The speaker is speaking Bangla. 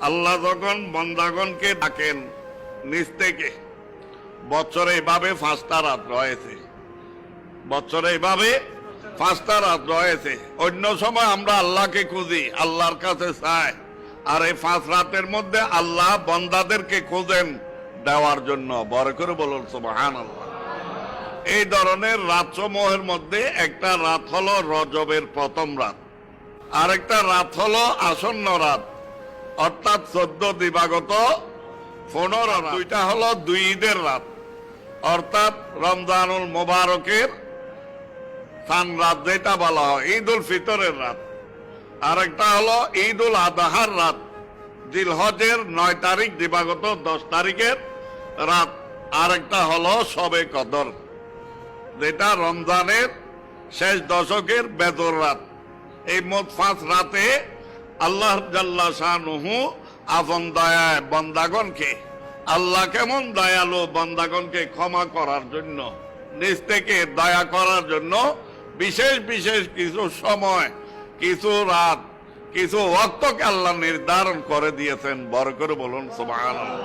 আল্লাহ যখন বন্দাগণকে ডাকেন নিজ থেকে, বছরে এভাবে 5টা রাত রয়েছে, বছরে এভাবে 5টা রাত রয়েছে। অন্য সময় আমরা আল্লাহকে খুঁজি, আল্লাহর কাছে চাই, আর এই 5 রাতের মধ্যে আল্লাহ বন্দাদেরকে খোঁজেন দেওয়ার জন্য। বড় করে বলুন সুবহানাল্লাহ। এই ধরনের রাতসমূহের মধ্যে একটা রাত হলো রজবের প্রথম রাত, আর একটা রাত হলো আসন্ন রাত, অর্থাৎ 14 দিবাগত 15 রাত। দুইটা হলো 2 ঈদের রাত, অর্থাৎ রমজানুল মোবারকের সান রাত যেটা বলা হয়, ঈদ উল ফিতরের রাত। আর একটা হলো ঈদ উল আদহার রাত, জিলহজের 9 তারিখ দিবাগত 10 তারিখের রাত। আর একটা হলো শবে কদর, যেটা রমজানের শেষ দশকের বেদর রাত। এই মোট 5 রাতে আল্লাহ জাল্লা শানুহু আপন দয়ায় বন্দাগণকে, আল্লাহ কেমন দয়ালু, বন্দাগণকে ক্ষমা করার জন্য, নিজ থেকে দয়া করার জন্য বিশেষ বিশেষ কিছু সময়, কিছু রাত, কিছু ওয়াক্তকে আল্লাহ নির্ধারণ করে দিয়েছেন। বড় করে বলুন সুবহানাল্লাহ।